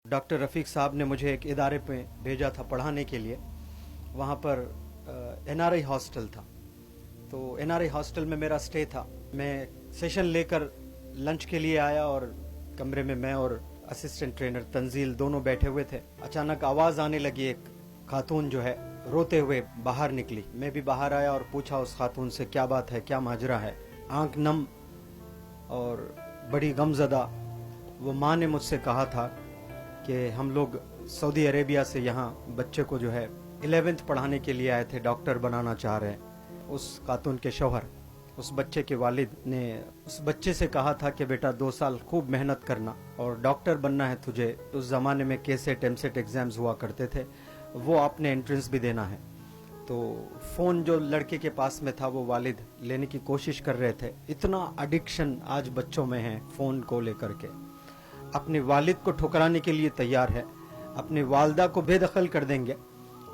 Doctor रफ़ीक साहब ने मुझे एक इदारे पे भेजा था पढ़ाने के लिए। वहाँ पर एनआरआई हॉस्टल था, तो एनआरआई हॉस्टल में मेरा स्टे था। मैं सेशन लेकर लंच के लिए आया और कमरे में मैं और असिस्टेंट ट्रेनर तंजील दोनों बैठे हुए थे। अचानक आवाज़ आने लगी, एक खातून जो है रोते हुए बाहर निकली। मैं भी बाहर आया और पूछा उस खातून से क्या बात है, क्या माजरा है। आंख नम और बड़ी गमज़दा वो माँ ने मुझसे कहा था कि हम लोग सऊदी अरेबिया से यहाँ बच्चे को जो है 11th पढ़ाने के लिए आए थे, डॉक्टर बनाना चाह रहे हैं। उस खातून के शौहर, उस बच्चे के वालिद ने उस बच्चे से कहा था कि बेटा 2 साल खूब मेहनत करना और डॉक्टर बनना है तुझे। उस ज़माने में केसेट एमसेट एग्ज़ाम्स हुआ करते थे, वो आपने एंट्रेंस भी देना है। तो फ़ोन जो लड़के के पास में था वो वालिद लेने की कोशिश कर रहे थे। इतना एडिक्शन आज बच्चों में है फ़ोन को लेकर के। अपने वालिद को ठुकराने के लिए तैयार है, अपनी वालदा को बेदखल कर देंगे,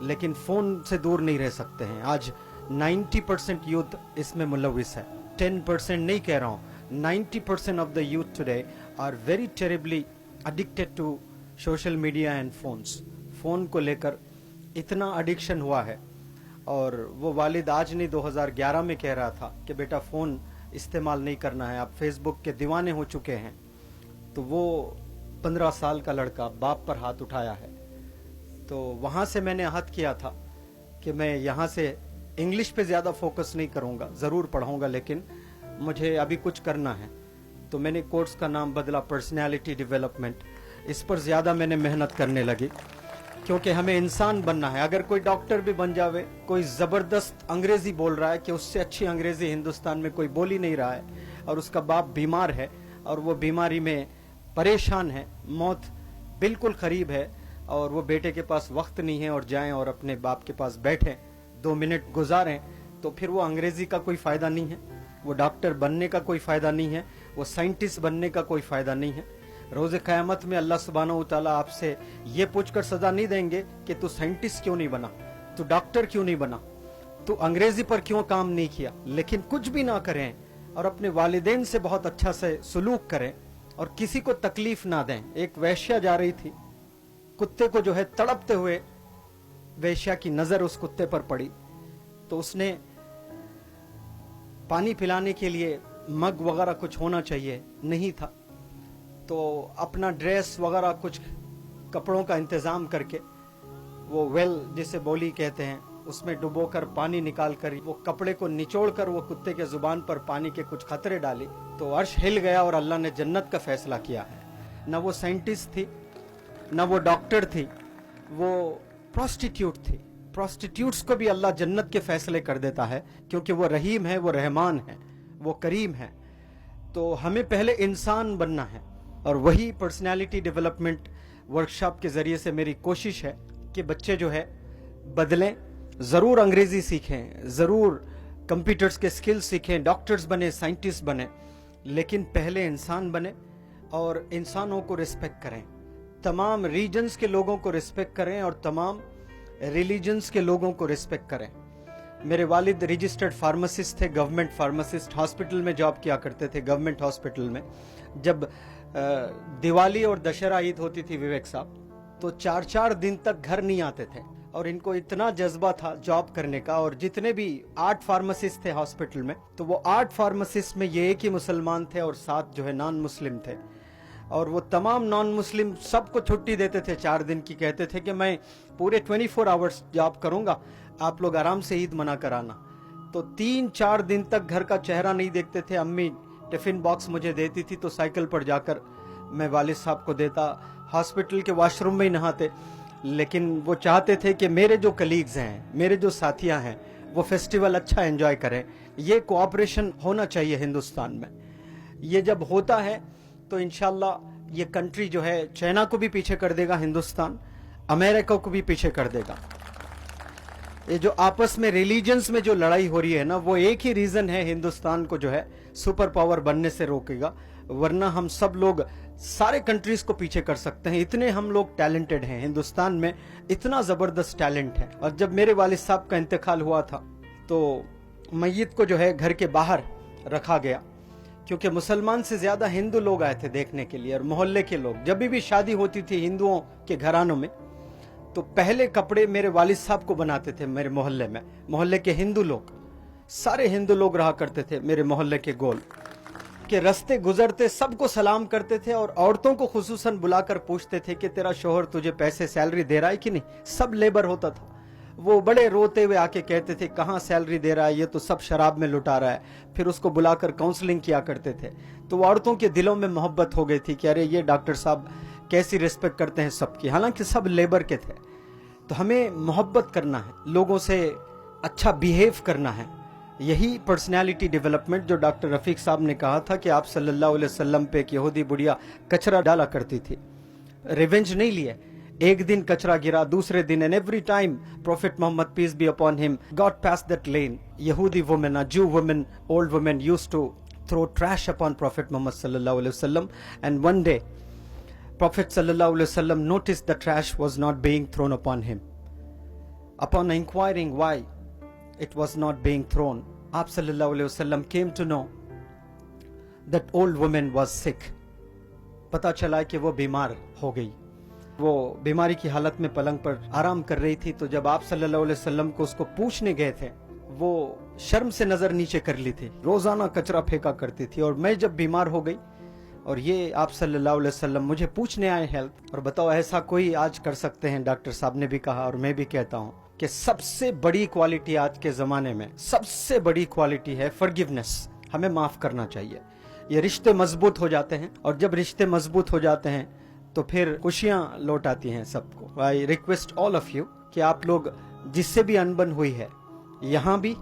लेकिन फ़ोन से दूर नहीं रह सकते हैं। आज 90% यूथ इसमें मुलविस है। 10% नहीं कह रहा हूँ, 90% of the youth today are very terribly addicted to social media and phones. Phone को लेकर इतना एडिक्शन हुआ है। और वो वालिद आज नहीं 2011 में कह रहा था कि बेटा फ़ोन इस्तेमाल नहीं करना है, आप फेसबुक के दीवाने हो चुके हैं। तो वो 15 साल का लड़का बाप पर हाथ उठाया है। तो वहाँ से मैंने अहद किया था कि मैं यहाँ से इंग्लिश पे ज़्यादा फोकस नहीं करूँगा, ज़रूर पढ़ाऊँगा, लेकिन मुझे अभी कुछ करना है। तो मैंने कोर्स का नाम बदला पर्सनैलिटी डेवलपमेंट। इस पर ज़्यादा मैंने मेहनत करने लगी, क्योंकि हमें इंसान बनना है। अगर कोई डॉक्टर भी बन जावे, कोई ज़बरदस्त अंग्रेज़ी बोल रहा है कि उससे अच्छी अंग्रेज़ी हिंदुस्तान में कोई बोल ही नहीं रहा है, और उसका बाप बीमार है और वो बीमारी में परेशान है, मौत बिल्कुल करीब है, और वो बेटे के पास वक्त नहीं है और जाएं और अपने बाप के पास बैठें 2 मिनट गुजारें, तो फिर वो अंग्रेज़ी का कोई फ़ायदा नहीं है, वो डॉक्टर बनने का कोई फ़ायदा नहीं है, वो साइंटिस्ट बनने का कोई फ़ायदा नहीं है। रोज़े क़यामत में अल्लाह सुब्हानहू व तआला आपसे ये पूछकर सज़ा नहीं देंगे कि तू साइंटिस्ट क्यों नहीं बना, तू डॉक्टर क्यों नहीं बना, तू अंग्रेज़ी पर क्यों काम नहीं किया। लेकिन कुछ भी ना करें और अपने वालिदैन से बहुत अच्छा से सलूक करें और किसी को तकलीफ ना दें। एक वेश्या जा रही थी, कुत्ते को जो है तड़पते हुए वेश्या की नज़र उस कुत्ते पर पड़ी, तो उसने पानी पिलाने के लिए मग वगैरह कुछ होना चाहिए, नहीं था, तो अपना ड्रेस वगैरह कुछ कपड़ों का इंतज़ाम करके वो वेल जिसे बोली कहते हैं उसमें डुबोकर पानी निकाल कर वो कपड़े को निचोड़ कर वो कुत्ते के जुबान पर पानी के कुछ खतरे डाली, तो अर्श हिल गया और अल्लाह ने जन्नत का फैसला किया है। न वो साइंटिस्ट थी, न वो डॉक्टर थी, वो प्रोस्टिट्यूट थी। प्रोस्टिट्यूट्स को भी अल्लाह जन्नत के फैसले कर देता है, क्योंकि वो रहीम है, वो रहमान है, वो करीम है। तो हमें पहले इंसान बनना है, और वही पर्सनैलिटी डेवलपमेंट वर्कशॉप के ज़रिए से मेरी कोशिश है कि बच्चे जो है बदलें, ज़रूर अंग्रेज़ी सीखें, ज़रूर कंप्यूटर्स के स्किल्स सीखें, डॉक्टर्स बने, साइंटिस्ट बने, लेकिन पहले इंसान बने और इंसानों को रिस्पेक्ट करें, तमाम रीजन्स के लोगों को रिस्पेक्ट करें और तमाम रिलीजन्स के लोगों को रिस्पेक्ट करें। मेरे वालिद रजिस्टर्ड फार्मासिस्ट थे, गवर्नमेंट फार्मासिस्ट, हॉस्पिटल में जॉब किया करते थे, गवर्नमेंट हॉस्पिटल में। जब दिवाली और दशहरा ईद होती थी विवेक साहब, तो 4-4 दिन तक घर नहीं आते थे, और इनको इतना जज्बा था जॉब करने का। और जितने भी 8 फार्मासिस्ट थे हॉस्पिटल में, तो वो 8 फार्मासिस्ट में ये एक ही मुसलमान थे और 7 जो है नॉन मुस्लिम थे, और वो तमाम नॉन मुस्लिम सबको छुट्टी देते थे 4 दिन की। कहते थे कि मैं पूरे 24 आवर्स जॉब करूंगा, आप लोग आराम से ईद मना कर आना। तो 3-4 दिन तक घर का चेहरा नहीं देखते थे। अम्मी टिफ़िन बॉक्स मुझे देती थी तो साइकिल पर जाकर मैं वालिद साहब को देता, हॉस्पिटल के वॉशरूम में ही नहाते। लेकिन वो चाहते थे कि मेरे जो कलीग्स हैं, मेरे जो साथियां हैं, वो फेस्टिवल अच्छा एंजॉय करें। ये कोऑपरेशन होना चाहिए हिंदुस्तान में। ये जब होता है तो इंशाल्लाह ये कंट्री जो है चाइना को भी पीछे कर देगा, हिंदुस्तान अमेरिका को भी पीछे कर देगा। ये जो आपस में रिलीजन्स में जो लड़ाई हो रही है ना, वो एक ही रीजन है हिंदुस्तान को जो है सुपर पावर बनने से रोकेगा, वरना हम सब लोग सारे कंट्रीज को पीछे कर सकते हैं। इतने हम लोग टैलेंटेड हैं, हिंदुस्तान में इतना जबरदस्त टैलेंट है। और जब मेरे वालिद साहब का इंतकाल हुआ था तो मैयत को जो है घर के बाहर रखा गया, क्योंकि मुसलमान से ज्यादा हिंदू लोग आए थे देखने के लिए, और मोहल्ले के लोग। जब भी शादी होती थी हिंदुओं के घरानों में, तो पहले कपड़े मेरे वालिद साहब को बनाते थे मेरे मोहल्ले में। मोहल्ले के हिंदू लोग, सारे हिंदू लोग रहा करते थे मेरे मोहल्ले के गोल के, रस्ते गुजरते सबको सलाम करते थे, और औरतों को खुसूसन बुलाकर पूछते थे कि तेरा शोहर तुझे पैसे सैलरी दे रहा है कि नहीं। सब लेबर होता था, वो बड़े रोते हुए आके कहते थे कहाँ सैलरी दे रहा है, ये तो सब शराब में लुटा रहा है। फिर उसको बुलाकर काउंसलिंग किया करते थे। तो औरतों के दिलों में मोहब्बत हो गई थी कि अरे ये डॉक्टर साहब कैसी रिस्पेक्ट करते हैं सबकी, हालांकि सब लेबर के थे। तो हमें मोहब्बत करना है, लोगों से अच्छा बिहेव करना है। यही पर्सनैलिटी डेवलपमेंट जो डॉक्टर रफीक साहब ने कहा था कि आप सल्लल्लाहु अलैहि वसल्लम पे एक यहूदी बुढ़िया कचरा डाला करती थी, रिवेंज नहीं लिए। एक दिन कचरा गिरा, दूसरे दिन, and every time Prophet Muhammad, peace be upon him, got past that lane. Yehudi women, Jew women, old women used to throw trash upon Prophet Muhammad sallallahu alaihi wasallam. And one day, Prophet sallallahu alaihi wasallam noticed the trash was not being thrown upon him. Upon inquiring why it was not being thrown, Aap sallallahu alaihi wasallam came to know that old woman was sick. पता चला कि वो बीमार हो गई, वो बीमारी की हालत में पलंग पर आराम कर रही थी। तो जब आप सल्लल्लाहु अलैहि वसल्लम को उसको पूछने गए थे, वो शर्म से नजर नीचे कर ली थी, रोजाना कचरा फेंका करती थी। और मैं जब बीमार हो गई और ये आप सल्लल्लाहु अलैहि वसल्लम मुझे पूछने आए हेल्थ, और बताओ ऐसा कोई आज कर सकते हैं? डॉक्टर साहब ने भी कहा और मैं भी कहता हूँ कि सबसे बड़ी क्वालिटी आज के जमाने में, सबसे बड़ी क्वालिटी है फॉरगिवनेस। हमें माफ करना चाहिए। ये रिश्ते मजबूत हो जाते हैं, और जब रिश्ते मजबूत हो जाते हैं तो फिर खुशियां लौट आती हैं सबको। I request all of you कि आप लोग जिससे भी अनबन हुई है यहाँ भी,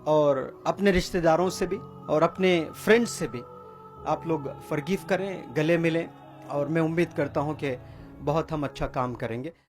और अपने रिश्तेदारों से भी, और अपने फ्रेंड्स से भी, आप लोग फॉरगिव करें, गले मिलें, और मैं उम्मीद करता हूँ कि बहुत हम अच्छा काम करेंगे।